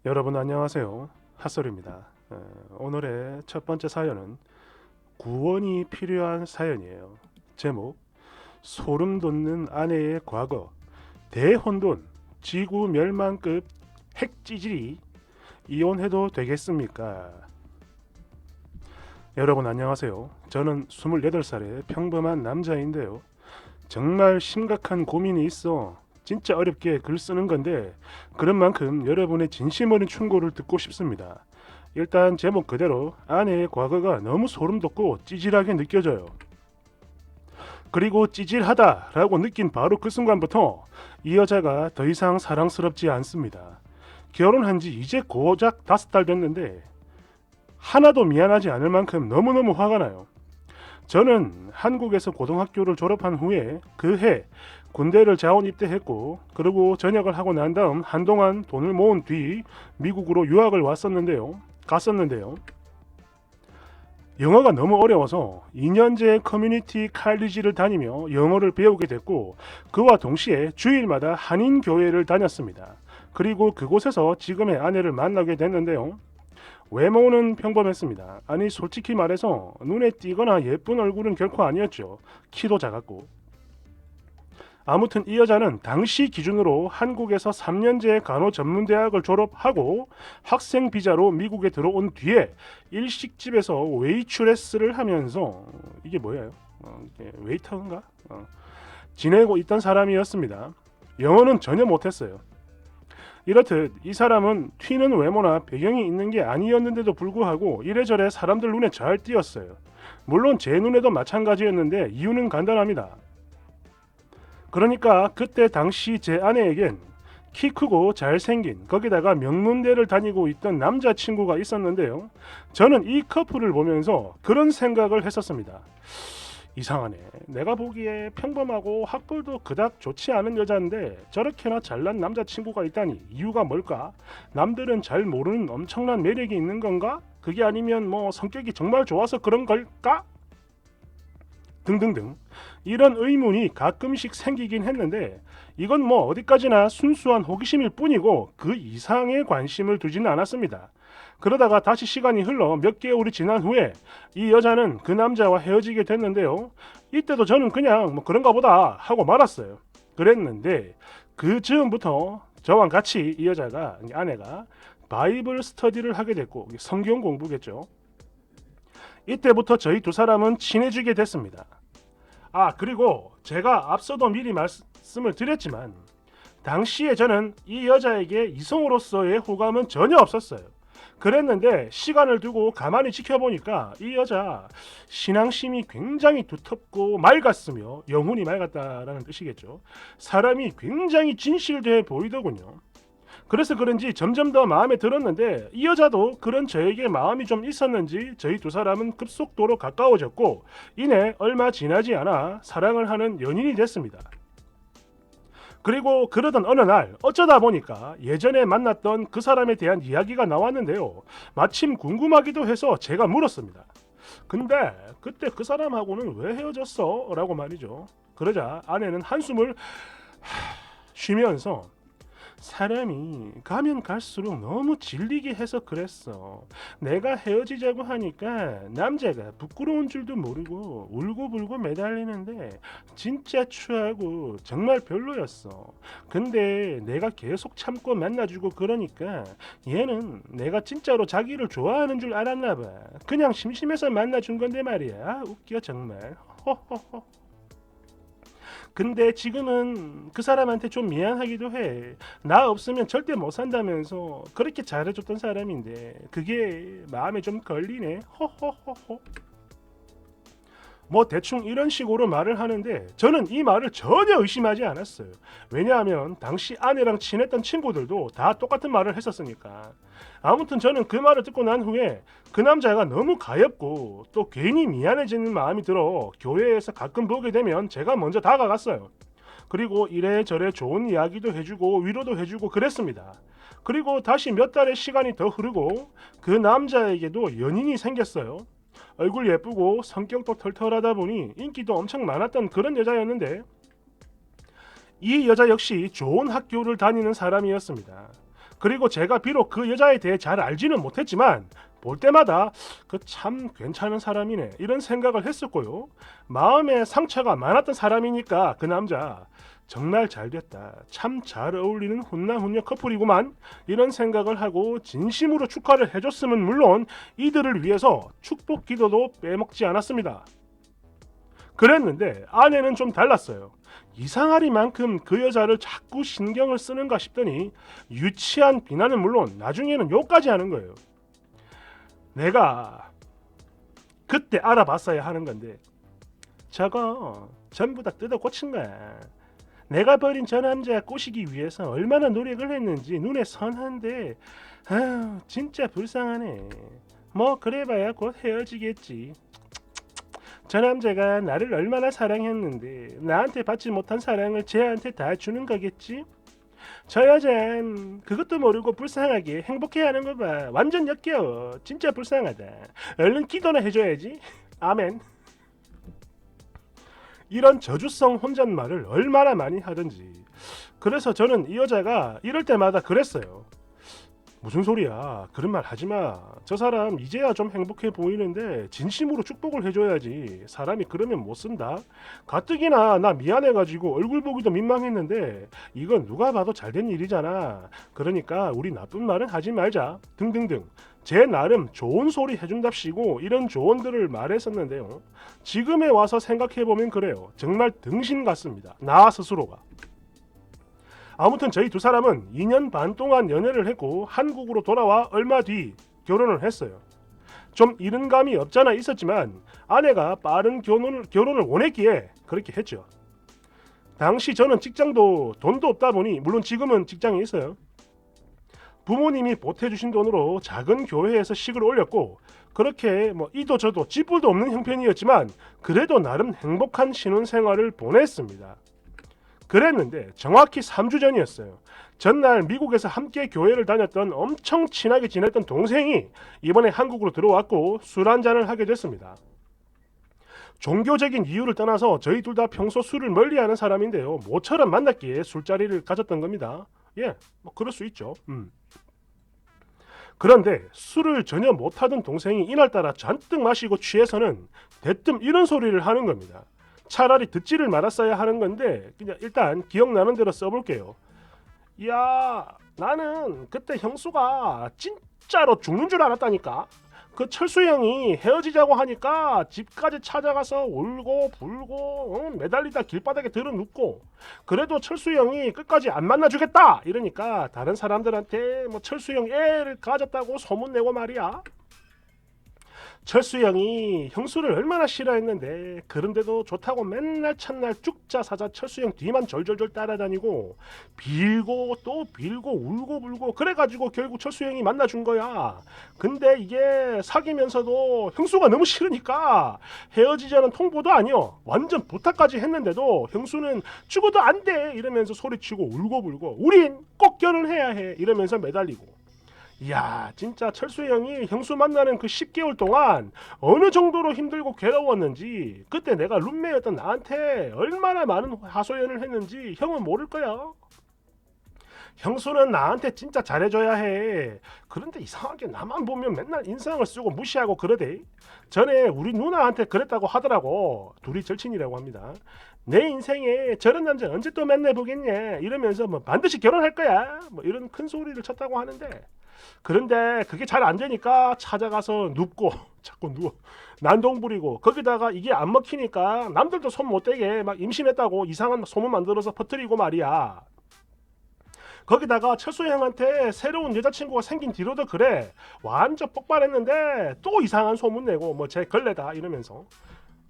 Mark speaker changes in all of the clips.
Speaker 1: 여러분 안녕하세요. 핫소리입니다. 오늘의 첫 번째 사연은 구원이 필요한 사연이에요. 제목 소름 돋는 아내의 과거 대혼돈 지구 멸망급 핵찌질이 이혼해도 되겠습니까? 여러분 안녕하세요. 저는 28살의 평범한 남자인데요. 정말 심각한 고민이 있어 진짜 어렵게 글 쓰는 건데 그런 만큼 여러분의 진심 어린 충고를 듣고 싶습니다. 일단 제목 그대로 아내의 과거가 너무 소름 돋고 찌질하게 느껴져요. 그리고 찌질하다라고 느낀 바로 그 순간부터 이 여자가 더 이상 사랑스럽지 않습니다. 결혼한 지 이제 고작 5달 됐는데 하나도 미안하지 않을 만큼 너무너무 화가 나요. 저는 한국에서 고등학교를 졸업한 후에 그 해 군대를 자원 입대했고 그리고 전역을 하고 난 다음 한동안 돈을 모은 뒤 미국으로 유학을 갔었는데요. 영어가 너무 어려워서 2년제 커뮤니티 칼리지를 다니며 영어를 배우게 됐고 그와 동시에 주일마다 한인 교회를 다녔습니다. 그리고 그곳에서 지금의 아내를 만나게 됐는데요. 외모는 평범했습니다. 아니 솔직히 말해서 눈에 띄거나 예쁜 얼굴은 결코 아니었죠. 키도 작았고. 아무튼 이 여자는 당시 기준으로 한국에서 3년제 간호전문대학을 졸업하고 학생 비자로 미국에 들어온 뒤에 일식집에서 웨이트레스를 하면서 이게 뭐예요? 웨이터인가? 지내고 있던 사람이었습니다. 영어는 전혀 못했어요. 이렇듯 이 사람은 튀는 외모나 배경이 있는 게 아니었는데도 불구하고 이래저래 사람들 눈에 잘 띄었어요. 물론 제 눈에도 마찬가지였는데 이유는 간단합니다. 그러니까 그때 당시 제 아내에겐 키 크고 잘생긴 거기다가 명문대를 다니고 있던 남자친구가 있었는데요. 저는 이 커플을 보면서 그런 생각을 했었습니다. 이상하네. 내가 보기에 평범하고 학벌도 그닥 좋지 않은 여자인데 저렇게나 잘난 남자친구가 있다니 이유가 뭘까? 남들은 잘 모르는 엄청난 매력이 있는 건가? 그게 아니면 뭐 성격이 정말 좋아서 그런 걸까? 등등등 이런 의문이 가끔씩 생기긴 했는데 이건 뭐 어디까지나 순수한 호기심일 뿐이고 그 이상의 관심을 두지는 않았습니다. 그러다가 다시 시간이 흘러 몇 개월이 지난 후에 이 여자는 그 남자와 헤어지게 됐는데요. 이때도 저는 그냥 뭐 그런가 보다 하고 말았어요. 그랬는데 그 즈음부터 저와 같이 이 여자가 아내가 바이블 스터디를 하게 됐고 성경 공부겠죠. 이때부터 저희 두 사람은 친해지게 됐습니다. 그리고 제가 앞서도 미리 말씀을 드렸지만 당시에 저는 이 여자에게 이성으로서의 호감은 전혀 없었어요. 그랬는데 시간을 두고 가만히 지켜보니까 이 여자 신앙심이 굉장히 두텁고 맑았으며 영혼이 맑았다라는 뜻이겠죠. 사람이 굉장히 진실돼 보이더군요. 그래서 그런지 점점 더 마음에 들었는데 이 여자도 그런 저에게 마음이 좀 있었는지 저희 두 사람은 급속도로 가까워졌고 이내 얼마 지나지 않아 사랑을 하는 연인이 됐습니다. 그리고 그러던 어느 날 어쩌다 보니까 예전에 만났던 그 사람에 대한 이야기가 나왔는데요. 마침 궁금하기도 해서 제가 물었습니다. 근데 그때 그 사람하고는 왜 헤어졌어? 라고 말이죠. 그러자 아내는 한숨을 쉬면서 사람이 가면 갈수록 너무 질리게 해서 그랬어. 내가 헤어지자고 하니까 남자가 부끄러운 줄도 모르고 울고불고 매달리는데 진짜 추하고 정말 별로였어. 근데 내가 계속 참고 만나주고 그러니까 얘는 내가 진짜로 자기를 좋아하는 줄 알았나 봐. 그냥 심심해서 만나준 건데 말이야. 웃겨 정말. 허허허. 근데 지금은 그 사람한테 좀 미안하기도 해. 나 없으면 절대 못 산다면서 그렇게 잘해줬던 사람인데 그게 마음에 좀 걸리네. 허허허허. 뭐 대충 이런 식으로 말을 하는데 저는 이 말을 전혀 의심하지 않았어요. 왜냐하면 당시 아내랑 친했던 친구들도 다 똑같은 말을 했었으니까. 아무튼 저는 그 말을 듣고 난 후에 그 남자가 너무 가엾고 또 괜히 미안해지는 마음이 들어 교회에서 가끔 보게 되면 제가 먼저 다가갔어요. 그리고 이래저래 좋은 이야기도 해주고 위로도 해주고 그랬습니다. 그리고 다시 몇 달의 시간이 더 흐르고 그 남자에게도 연인이 생겼어요. 얼굴 예쁘고 성격도 털털하다 보니 인기도 엄청 많았던 그런 여자였는데 이 여자 역시 좋은 학교를 다니는 사람이었습니다. 그리고 제가 비록 그 여자에 대해 잘 알지는 못했지만 볼 때마다 그 참 괜찮은 사람이네 이런 생각을 했었고요. 마음에 상처가 많았던 사람이니까 그 남자 정말 잘됐다. 참 잘 어울리는 훈남훈녀 커플이구만. 이런 생각을 하고 진심으로 축하를 해줬으면 물론 이들을 위해서 축복 기도도 빼먹지 않았습니다. 그랬는데 아내는 좀 달랐어요. 이상하리만큼 그 여자를 자꾸 신경을 쓰는가 싶더니 유치한 비난은 물론 나중에는 욕까지 하는 거예요. 내가 그때 알아봤어야 하는 건데 저거 전부 다 뜯어 고친 거야. 내가 버린 저 남자 꼬시기 위해서 얼마나 노력을 했는지 눈에 선한데 아유 진짜 불쌍하네. 뭐 그래봐야 곧 헤어지겠지. 저 남자가 나를 얼마나 사랑했는데 나한테 받지 못한 사랑을 쟤한테 다 주는 거겠지? 저 여잔 그것도 모르고 불쌍하게 행복해하는 거 봐. 완전 역겨워. 진짜 불쌍하다. 얼른 기도나 해줘야지. 아멘. 이런 저주성 혼잣말을 얼마나 많이 하든지. 그래서 저는 이 여자가 이럴 때마다 그랬어요. 무슨 소리야. 그런 말 하지마. 저 사람 이제야 좀 행복해 보이는데 진심으로 축복을 해줘야지. 사람이 그러면 못 쓴다. 가뜩이나 나 미안해가지고 얼굴 보기도 민망했는데 이건 누가 봐도 잘된 일이잖아. 그러니까 우리 나쁜 말은 하지 말자. 등등등. 제 나름 좋은 소리 해준답시고 이런 조언들을 말했었는데요. 지금에 와서 생각해보면 그래요. 정말 등신 같습니다. 나 스스로가. 아무튼 저희 두 사람은 2년 반 동안 연애를 했고 한국으로 돌아와 얼마 뒤 결혼을 했어요. 좀 이른 감이 없잖아 있었지만 아내가 빠른 결혼을 원했기에 그렇게 했죠. 당시 저는 직장도 돈도 없다 보니 물론 지금은 직장이 있어요. 부모님이 보태주신 돈으로 작은 교회에서 식을 올렸고 그렇게 뭐 이도 저도 찌뿔도 없는 형편이었지만 그래도 나름 행복한 신혼생활을 보냈습니다. 그랬는데 정확히 3주 전이었어요. 전날 미국에서 함께 교회를 다녔던 엄청 친하게 지냈던 동생이 이번에 한국으로 들어왔고 술 한잔을 하게 됐습니다. 종교적인 이유를 떠나서 저희 둘 다 평소 술을 멀리하는 사람인데요. 모처럼 만났기에 술자리를 가졌던 겁니다. 예, 뭐 그럴 수 있죠. 그런데 술을 전혀 못하던 동생이 이날따라 잔뜩 마시고 취해서는 대뜸 이런 소리를 하는 겁니다. 차라리 듣지를 말았어야 하는 건데 그냥 일단 기억나는 대로 써볼게요. 야, 나는 그때 형수가 진짜로 죽는 줄 알았다니까. 그 철수 형이 헤어지자고 하니까 집까지 찾아가서 울고 불고 매달리다 길바닥에 들어 눕고 그래도 철수 형이 끝까지 안 만나주겠다 이러니까 다른 사람들한테 뭐 철수 형 애를 가졌다고 소문내고 말이야. 철수 형이 형수를 얼마나 싫어했는데 그런데도 좋다고 맨날 첫날 쭉자 사자 철수 형 뒤만 절절절 따라다니고 빌고 또 빌고 울고 불고 그래가지고 결국 철수 형이 만나준 거야. 근데 이게 사귀면서도 형수가 너무 싫으니까 헤어지자는 통보도 아니여. 완전 부탁까지 했는데도 형수는 죽어도 안 돼 이러면서 소리치고 울고 불고 우린 꼭 결혼해야 해 이러면서 매달리고. 이야 진짜 철수 형이 형수 만나는 그 10개월 동안 어느 정도로 힘들고 괴로웠는지 그때 내가 룸메였던 나한테 얼마나 많은 하소연을 했는지 형은 모를 거야. 형수는 나한테 진짜 잘해줘야 해. 그런데 이상하게 나만 보면 맨날 인상을 쓰고 무시하고 그러대. 전에 우리 누나한테 그랬다고 하더라고. 둘이 절친이라고 합니다. 내 인생에 저런 남자 언제 또 만나보겠냐 이러면서 뭐 반드시 결혼할 거야 뭐 이런 큰 소리를 쳤다고 하는데 그런데 그게 잘 안 되니까 찾아가서 눕고 자꾸 누워 난동 부리고 거기다가 이게 안 먹히니까 남들도 손 못 대게 막 임신했다고 이상한 소문 만들어서 퍼뜨리고 말이야. 거기다가 철수 형한테 새로운 여자친구가 생긴 뒤로도 그래. 완전 폭발했는데 또 이상한 소문 내고 뭐 제 걸레다 이러면서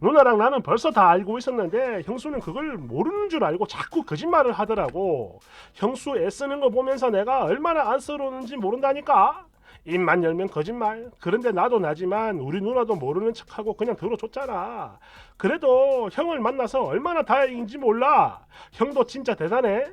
Speaker 1: 누나랑 나는 벌써 다 알고 있었는데 형수는 그걸 모르는 줄 알고 자꾸 거짓말을 하더라고. 형수 애쓰는 거 보면서 내가 얼마나 안쓰러운지 모른다니까. 입만 열면 거짓말. 그런데 나도 나지만 우리 누나도 모르는 척하고 그냥 들어줬잖아. 그래도 형을 만나서 얼마나 다행인지 몰라. 형도 진짜 대단해.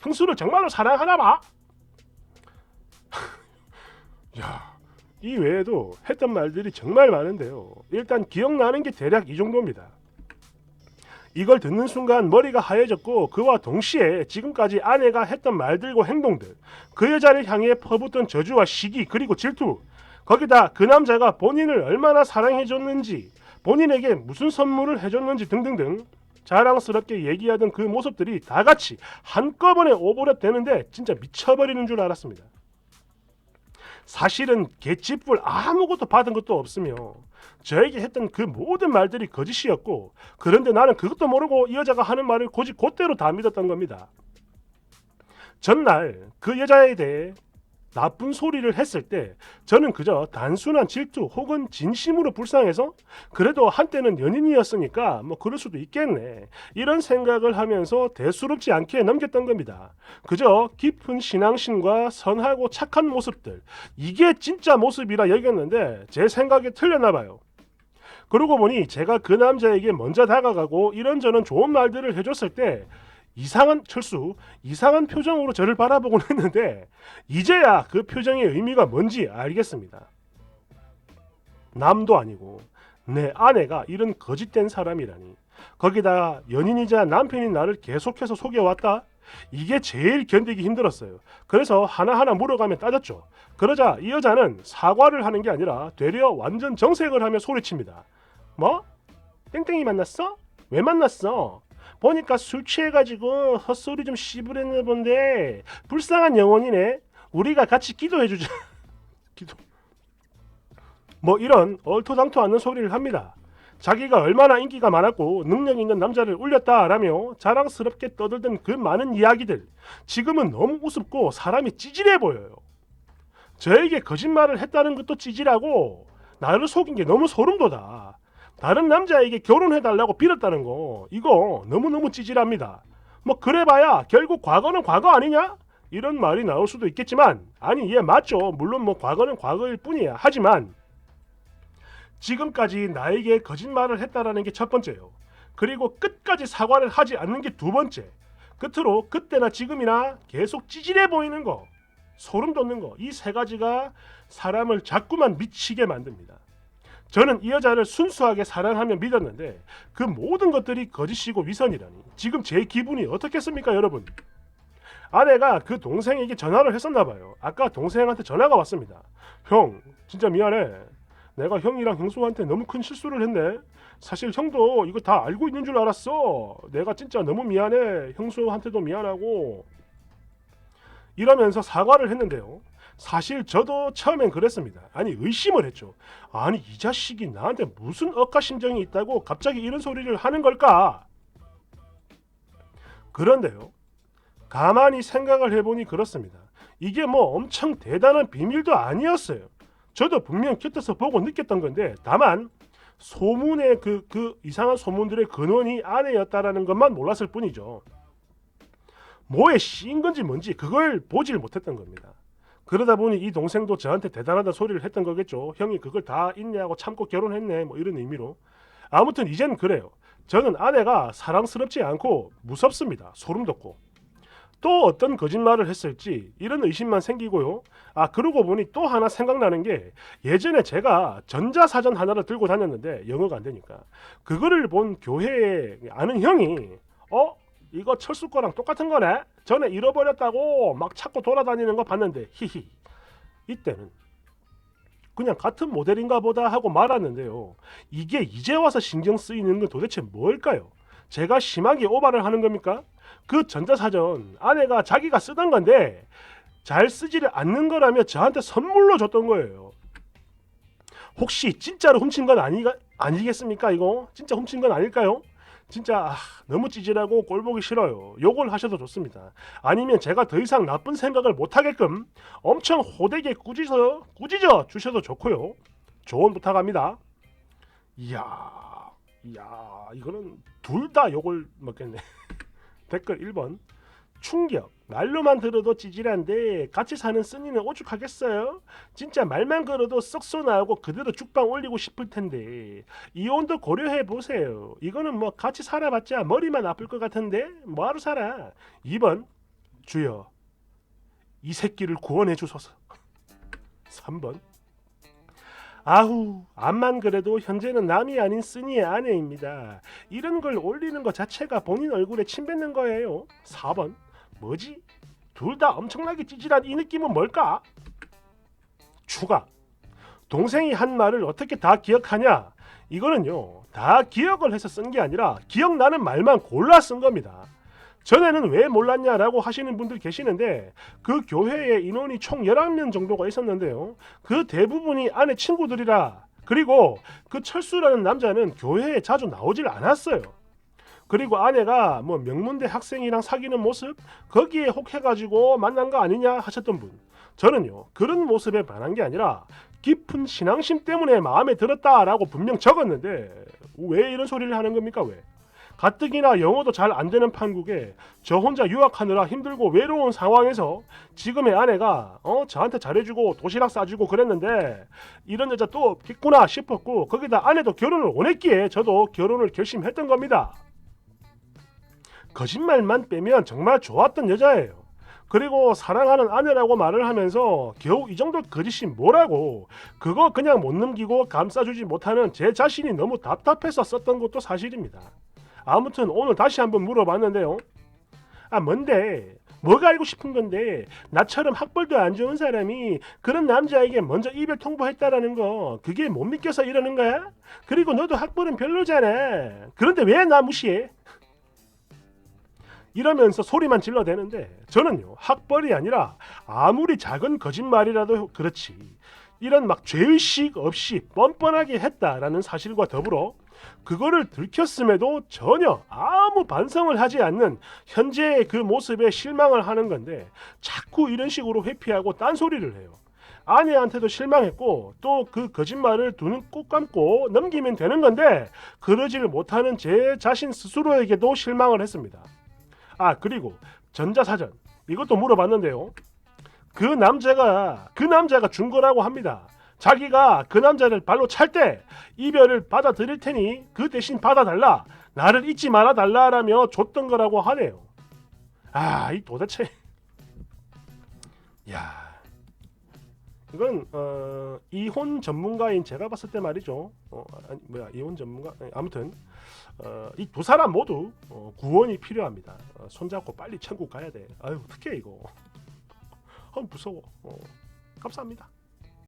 Speaker 1: 형수를 정말로 사랑하나 봐. 야, 이 외에도 했던 말들이 정말 많은데요. 일단 기억나는 게 대략 이 정도입니다. 이걸 듣는 순간 머리가 하얘졌고 그와 동시에 지금까지 아내가 했던 말들과 행동들, 그 여자를 향해 퍼붓던 저주와 시기 그리고 질투, 거기다 그 남자가 본인을 얼마나 사랑해줬는지, 본인에게 무슨 선물을 해줬는지 등등등 자랑스럽게 얘기하던 그 모습들이 다 같이 한꺼번에 오버랩 되는데 진짜 미쳐버리는 줄 알았습니다. 사실은 개찌뿔 아무것도 받은 것도 없으며 저에게 했던 그 모든 말들이 거짓이었고, 그런데 나는 그것도 모르고 이 여자가 하는 말을 고지 곧대로 다 믿었던 겁니다. 전날 그 여자에 대해 나쁜 소리를 했을 때 저는 그저 단순한 질투 혹은 진심으로 불쌍해서 그래도 한때는 연인이었으니까 뭐 그럴 수도 있겠네 이런 생각을 하면서 대수롭지 않게 넘겼던 겁니다. 그저 깊은 신앙심과 선하고 착한 모습들, 이게 진짜 모습이라 여겼는데 제 생각이 틀렸나 봐요. 그러고 보니 제가 그 남자에게 먼저 다가가고 이런저런 좋은 말들을 해줬을 때 이상한 표정으로 저를 바라보곤 했는데 이제야 그 표정의 의미가 뭔지 알겠습니다. 남도 아니고 내 아내가 이런 거짓된 사람이라니, 거기다 연인이자 남편인 나를 계속해서 속여왔다? 이게 제일 견디기 힘들었어요. 그래서 하나하나 물어가며 따졌죠. 그러자 이 여자는 사과를 하는 게 아니라 되려 완전 정색을 하며 소리칩니다. 뭐? 땡땡이 만났어? 왜 만났어? 보니까 술 취해가지고 헛소리 좀 씹으랬나 본데 불쌍한 영혼이네. 우리가 같이 기도해주자. 기도. 뭐 이런 얼토당토 않는 소리를 합니다. 자기가 얼마나 인기가 많았고 능력 있는 남자를 울렸다라며 자랑스럽게 떠들던 그 많은 이야기들, 지금은 너무 우습고 사람이 찌질해 보여요. 저에게 거짓말을 했다는 것도 찌질하고 나를 속인 게 너무 소름 돋아. 다른 남자에게 결혼해달라고 빌었다는 거, 이거 너무너무 찌질합니다. 뭐 그래봐야 결국 과거는 과거 아니냐? 이런 말이 나올 수도 있겠지만, 아니 예 맞죠. 물론 뭐 과거는 과거일 뿐이야. 하지만 지금까지 나에게 거짓말을 했다라는 게 첫 번째요. 그리고 끝까지 사과를 하지 않는 게 두 번째. 끝으로 그때나 지금이나 계속 찌질해 보이는 거, 소름 돋는 거, 이 세 가지가 사람을 자꾸만 미치게 만듭니다. 저는 이 여자를 순수하게 사랑하며 믿었는데 그 모든 것들이 거짓이고 위선이라니 지금 제 기분이 어떻겠습니까 여러분? 아내가 그 동생에게 전화를 했었나 봐요. 아까 동생한테 전화가 왔습니다. 형 진짜 미안해. 내가 형이랑 형수한테 너무 큰 실수를 했네. 사실 형도 이거 다 알고 있는 줄 알았어. 내가 진짜 너무 미안해. 형수한테도 미안하고 이러면서 사과를 했는데요. 사실 저도 처음엔 그랬습니다. 아니 의심을 했죠. 아니 이 자식이 나한테 무슨 억하심정이 있다고 갑자기 이런 소리를 하는 걸까? 그런데요. 가만히 생각을 해보니 그렇습니다. 이게 뭐 엄청 대단한 비밀도 아니었어요. 저도 분명 곁에서 보고 느꼈던 건데 다만 소문의 그 이상한 소문들의 근원이 아내였다라는 것만 몰랐을 뿐이죠. 뭐에 씌인 건지 뭔지 그걸 보질 못했던 겁니다. 그러다 보니 이 동생도 저한테 대단하다 소리를 했던 거겠죠. 형이 그걸 다 있냐고 참고 결혼했네 뭐 이런 의미로. 아무튼 이젠 그래요. 저는 아내가 사랑스럽지 않고 무섭습니다. 소름 돋고. 또 어떤 거짓말을 했을지 이런 의심만 생기고요. 그러고 보니 또 하나 생각나는 게, 예전에 제가 전자사전 하나를 들고 다녔는데 영어가 안 되니까 그거를 본 교회에 아는 형이 이거 철수 거랑 똑같은 거네? 전에 잃어버렸다고 막 찾고 돌아다니는 거 봤는데 히히. 이때는 그냥 같은 모델인가 보다 하고 말았는데요. 이게 이제 와서 신경 쓰이는 건 도대체 뭘까요? 제가 심하게 오바를 하는 겁니까? 그 전자사전 아내가 자기가 쓰던 건데 잘 쓰지를 않는 거라며 저한테 선물로 줬던 거예요. 혹시 진짜로 훔친 건 아니겠습니까? 이거 진짜 훔친 건 아닐까요? 진짜 너무 찌질하고 꼴보기 싫어요. 욕을 하셔도 좋습니다. 아니면 제가 더 이상 나쁜 생각을 못하게끔 엄청 호되게 꾸짖어 주셔도 좋고요. 조언 부탁합니다. 이야 이거는 둘 다 욕을 먹겠네. 댓글 1번. 충격. 말로만 들어도 찌질한데 같이 사는 쓰니는 오죽하겠어요? 진짜 말만 걸어도 썩소 나오고 그대로 죽방 올리고 싶을 텐데 이혼도 고려해 보세요. 이거는 뭐 같이 살아봤자 머리만 아플 것 같은데 뭐하러 살아? 2번. 주여 이 새끼를 구원해 주소서. 3번. 아후, 암만 그래도 현재는 남이 아닌 쓰니의 아내입니다. 이런 걸 올리는 것 자체가 본인 얼굴에 침 뱉는 거예요. 4번. 뭐지? 둘 다 엄청나게 찌질한 이 느낌은 뭘까? 추가. 동생이 한 말을 어떻게 다 기억하냐? 이거는요, 다 기억을 해서 쓴 게 아니라 기억나는 말만 골라 쓴 겁니다. 전에는 왜 몰랐냐라고 하시는 분들 계시는데 그 교회에 인원이 총 11명 정도가 있었는데요. 그 대부분이 아내 친구들이라. 그리고 그 철수라는 남자는 교회에 자주 나오질 않았어요. 그리고 아내가 뭐 명문대 학생이랑 사귀는 모습 거기에 혹해가지고 만난 거 아니냐 하셨던 분. 저는요, 그런 모습에 반한 게 아니라 깊은 신앙심 때문에 마음에 들었다라고 분명 적었는데 왜 이런 소리를 하는 겁니까? 왜? 가뜩이나 영어도 잘 안 되는 판국에 저 혼자 유학하느라 힘들고 외로운 상황에서 지금의 아내가 저한테 잘해주고 도시락 싸주고 그랬는데 이런 여자 또 없겠구나 싶었고, 거기다 아내도 결혼을 원했기에 저도 결혼을 결심했던 겁니다. 거짓말만 빼면 정말 좋았던 여자예요. 그리고 사랑하는 아내라고 말을 하면서 겨우 이 정도 거짓이 뭐라고, 그거 그냥 못 넘기고 감싸주지 못하는 제 자신이 너무 답답해서 썼던 것도 사실입니다. 아무튼 오늘 다시 한번 물어봤는데요. 뭔데? 뭐가 알고 싶은 건데? 나처럼 학벌도 안 좋은 사람이 그런 남자에게 먼저 이별 통보했다라는 거, 그게 못 믿겨서 이러는 거야? 그리고 너도 학벌은 별로잖아. 그런데 왜 나 무시해? 이러면서 소리만 질러대는데 저는요, 학벌이 아니라 아무리 작은 거짓말이라도 그렇지 이런 막 죄의식 없이 뻔뻔하게 했다라는 사실과 더불어 그거를 들켰음에도 전혀 아무 반성을 하지 않는 현재의 그 모습에 실망을 하는 건데 자꾸 이런 식으로 회피하고 딴소리를 해요. 아내한테도 실망했고 또 그 거짓말을 두 눈 꼭 감고 넘기면 되는 건데 그러지를 못하는 제 자신 스스로에게도 실망을 했습니다. 그리고 전자사전 이것도 물어봤는데요. 그 남자가 준 거라고 합니다. 자기가 그 남자를 발로 찰 때 이별을 받아들일 테니 그 대신 받아달라, 나를 잊지 말아달라라며 줬던 거라고 하네요. 이 도대체 야, 이건 이혼 전문가인 제가 봤을 때 말이죠. 이혼 전문가? 아무튼 이 두 사람 모두 구원이 필요합니다. 손잡고 빨리 천국 가야 돼. 아유, 어떡해 이거. 무서워. 감사합니다.